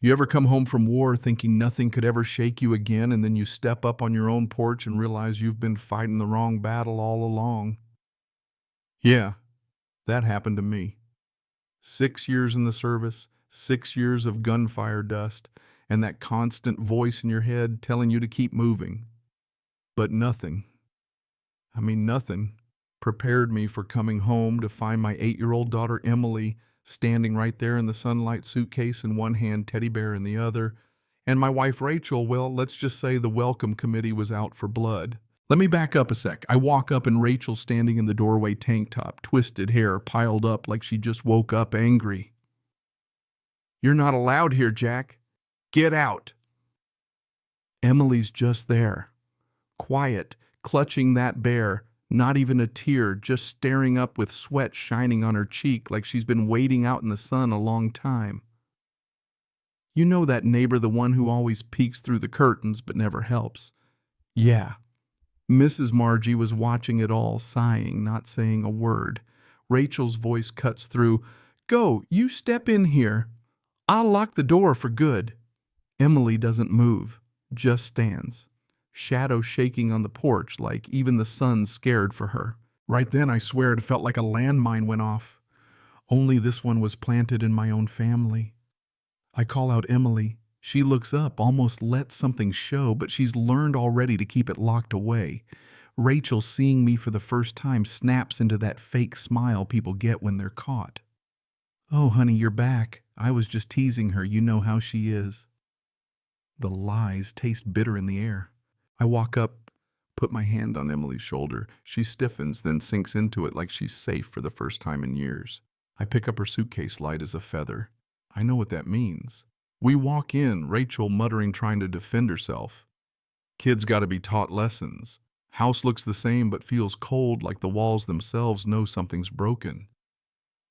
You ever come home from war thinking nothing could ever shake you again, and then you step up on your own porch and realize you've been fighting the wrong battle all along? Yeah, that happened to me. 6 years in the service, 6 years of gunfire dust, and that constant voice in your head telling you to keep moving. But nothing prepared me for coming home to find my 8-year-old daughter Emily standing right there in the sunlight, suitcase in one hand, teddy bear in the other, and my wife Rachel, well, let's just say the welcome committee was out for blood. Let me back up a sec. I walk up and Rachel's standing in the doorway, tank top, twisted hair piled up like she just woke up angry. "You're not allowed here, Jack. Get out." Emily's just there, quiet, clutching that bear, not even a tear, just staring up with sweat shining on her cheek like she's been waiting out in the sun a long time. You know that neighbor, the one who always peeks through the curtains but never helps? Yeah. Mrs. Margie was watching it all, sighing, not saying a word. Rachel's voice cuts through. "Go, you step in here. I'll lock the door for good." Emily doesn't move, just stands, shadow shaking on the porch like even the sun's scared for her. Right then, I swear it felt like a landmine went off. Only this one was planted in my own family. I call out Emily. She looks up, almost lets something show, but she's learned already to keep it locked away. Rachel, seeing me for the first time, snaps into that fake smile people get when they're caught. "Oh, honey, you're back. I was just teasing her. You know how she is." The lies taste bitter in the air. I walk up, put my hand on Emily's shoulder. She stiffens, then sinks into it like she's safe for the first time in years. I pick up her suitcase light as a feather. I know what that means. We walk in, Rachel muttering, trying to defend herself. Kids gotta be taught lessons. House looks the same but feels cold, like the walls themselves know something's broken.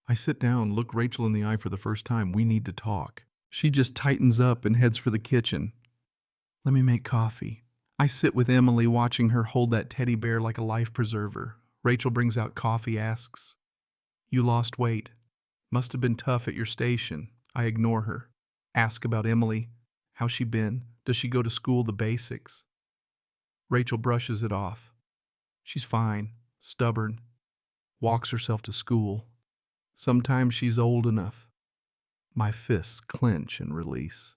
I sit down, look Rachel in the eye for the first time. We need to talk. She just tightens up and heads for the kitchen. "Let me make coffee." I sit with Emily, watching her hold that teddy bear like a life preserver. Rachel brings out coffee, asks, "You lost weight. Must have been tough at your station." I ignore her. Ask about Emily. How's she been? Does she go to school? The basics. Rachel brushes it off. She's fine, stubborn, walks herself to school. Sometimes she's old enough. My fists clench and release.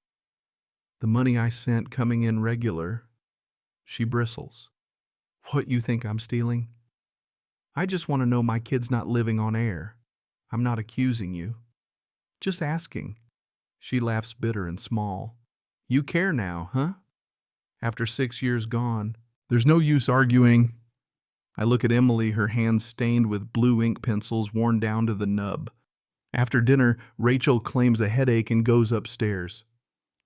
The money I sent coming in regular. She bristles. "What, you think I'm stealing?" "I just want to know my kid's not living on air. I'm not accusing you. Just asking." She laughs bitter and small. "You care now, huh? After 6 years gone." There's no use arguing. I look at Emily, her hands stained with blue ink pencils worn down to the nub. After dinner, Rachel claims a headache and goes upstairs.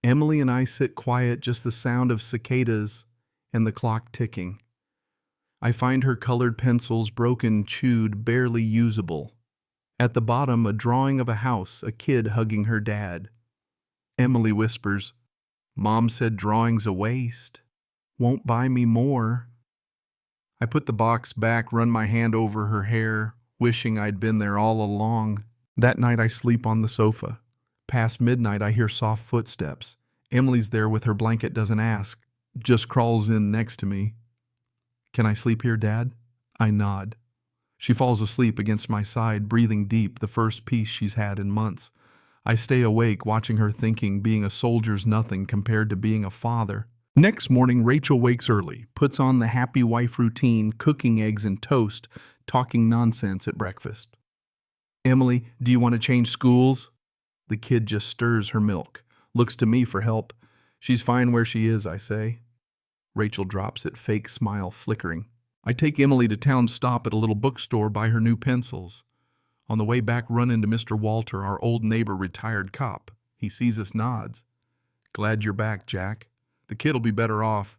Emily and I sit quiet, just the sound of cicadas and the clock ticking. I find her colored pencils, broken, chewed, barely usable. At the bottom, a drawing of a house, a kid hugging her dad. Emily whispers, "Mom said drawing's a waste. Won't buy me more." I put the box back, run my hand over her hair, wishing I'd been there all along. That night I sleep on the sofa. Past midnight I hear soft footsteps. Emily's there with her blanket, doesn't ask, just crawls in next to me. "Can I sleep here, Dad?" I nod. She falls asleep against my side, breathing deep, the first peace she's had in months. I stay awake, watching her, thinking being a soldier's nothing compared to being a father. Next morning, Rachel wakes early, puts on the happy wife routine, cooking eggs and toast, talking nonsense at breakfast. "Emily, do you want to change schools?" The kid just stirs her milk, looks to me for help. "She's fine where she is," I say. Rachel drops it, fake smile flickering. I take Emily to town, stop at a little bookstore, buy her new pencils. On the way back, run into Mr. Walter, our old neighbor, retired cop. He sees us, nods. "Glad you're back, Jack. The kid'll be better off."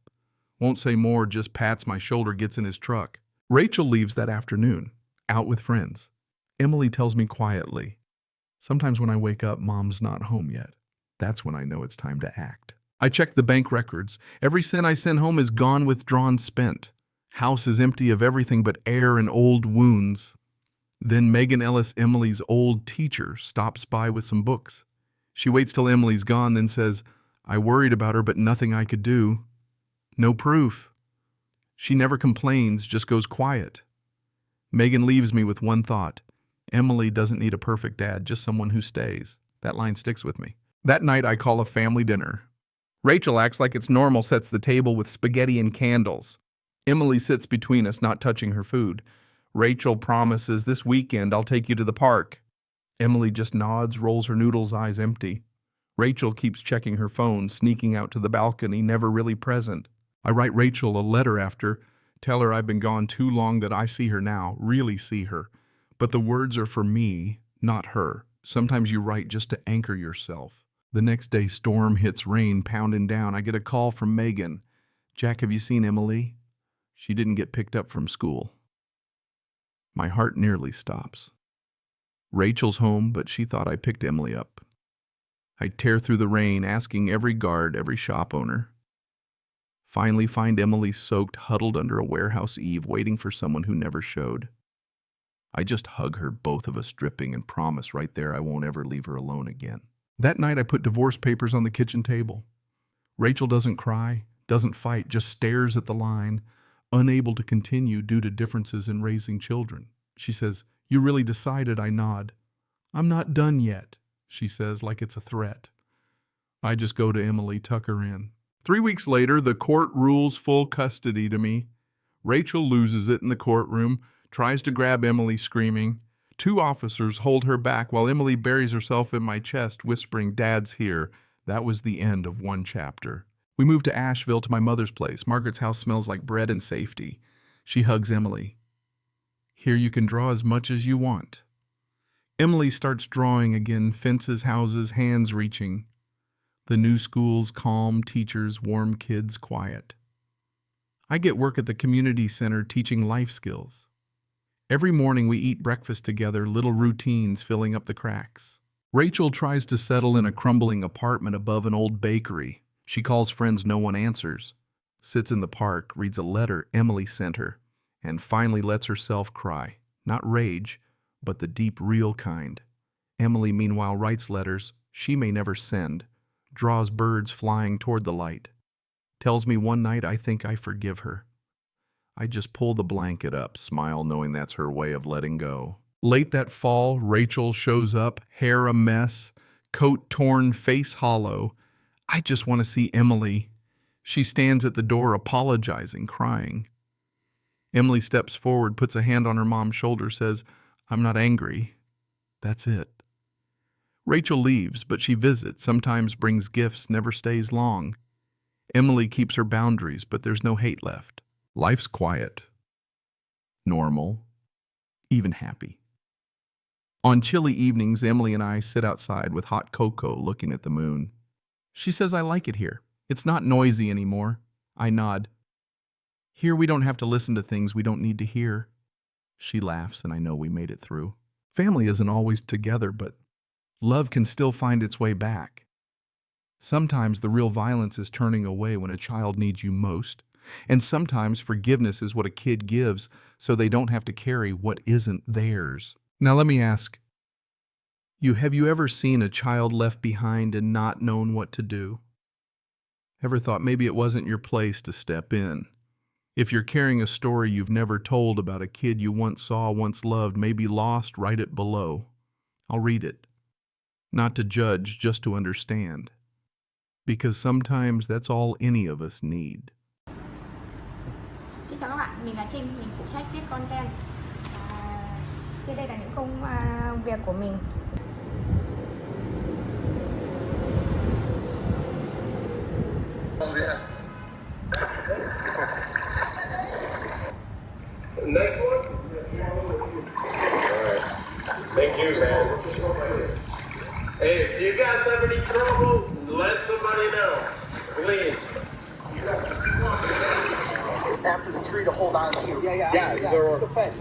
Won't say more, just pats my shoulder, gets in his truck. Rachel leaves that afternoon, out with friends. Emily tells me quietly, "Sometimes when I wake up, Mom's not home yet. That's when I know it's time to act." I check the bank records. Every cent I send home is gone, withdrawn, spent. House is empty of everything but air and old wounds. Then Megan Ellis, Emily's old teacher, stops by with some books. She waits till Emily's gone, then says, I worried about her, but nothing I could do. No proof. She never complains, just goes quiet. Megan leaves me with one thought. Emily doesn't need a perfect dad, just someone who stays. That line sticks with me. That night I call a family dinner. Rachel acts like it's normal, sets the table with spaghetti and candles. Emily sits between us, not touching her food. Rachel promises, this weekend I'll take you to the park. Emily just nods, rolls her noodles, eyes empty. Rachel keeps checking her phone, sneaking out to the balcony, never really present. I write Rachel a letter after, tell her I've been gone too long, that I see her now, really see her. But the words are for me, not her. Sometimes you write just to anchor yourself. The next day, storm hits, rain pounding down. I get a call from Megan. Jack, have you seen Emily? She didn't get picked up from school. My heart nearly stops. Rachel's home, but she thought I picked Emily up. I tear through the rain, asking every guard, every shop owner. Finally find Emily soaked, huddled under a warehouse eave, waiting for someone who never showed. I just hug her, both of us dripping, and promise right there I won't ever leave her alone again. That night I put divorce papers on the kitchen table. Rachel doesn't cry, doesn't fight, just stares at the line, unable to continue due to differences in raising children. She says, You really decided? I nod. I'm not done yet, she says, like it's a threat. I just go to Emily, tuck her in. 3 weeks later, the court rules full custody to me. Rachel loses it in the courtroom, tries to grab Emily, screaming. 2 officers hold her back while Emily buries herself in my chest, whispering, Dad's here. That was the end of one chapter. We move to Asheville, to my mother's place. Margaret's house smells like bread and safety. She hugs Emily. Here you can draw as much as you want. Emily starts drawing again, fences, houses, hands reaching. The new schools, calm, teachers, warm kids, quiet. I get work at the community center teaching life skills. Every morning we eat breakfast together, little routines filling up the cracks. Rachel tries to settle in a crumbling apartment above an old bakery. She calls friends, no one answers. Sits in the park, reads a letter Emily sent her, and finally lets herself cry. Not rage, but the deep, real kind. Emily, meanwhile, writes letters she may never send, draws birds flying toward the light. Tells me one night I think I forgive her. I just pull the blanket up, smile, knowing that's her way of letting go. Late that fall, Rachel shows up, hair a mess, coat torn, face hollow. I just want to see Emily. She stands at the door, apologizing, crying. Emily steps forward, puts a hand on her mom's shoulder, says, I'm not angry. That's it. Rachel leaves, but she visits, sometimes brings gifts, never stays long. Emily keeps her boundaries, but there's no hate left. Life's quiet, normal, even happy. On chilly evenings, Emily and I sit outside with hot cocoa looking at the moon. She says I like it here. It's not noisy anymore. I nod. Here we don't have to listen to things we don't need to hear. She laughs, and I know we made it through. Family isn't always together, but love can still find its way back. Sometimes the real violence is turning away when a child needs you most. And sometimes forgiveness is what a kid gives so they don't have to carry what isn't theirs. Now let me ask, have you ever seen a child left behind and not known what to do? Ever thought maybe it wasn't your place to step in? If you're carrying a story you've never told about a kid you once saw, once loved, maybe lost, write it below. I'll read it. Not to judge, just to understand. Because sometimes that's all any of us need. Xin chào các bạn, mình là Trinh, mình phụ trách viết content. Trên đây là những công việc của mình. Next one? Alright. Thank you, man. Hey, if you guys have any trouble, let somebody know. Please. After the tree to hold on to. Yeah. Yeah, use the fence.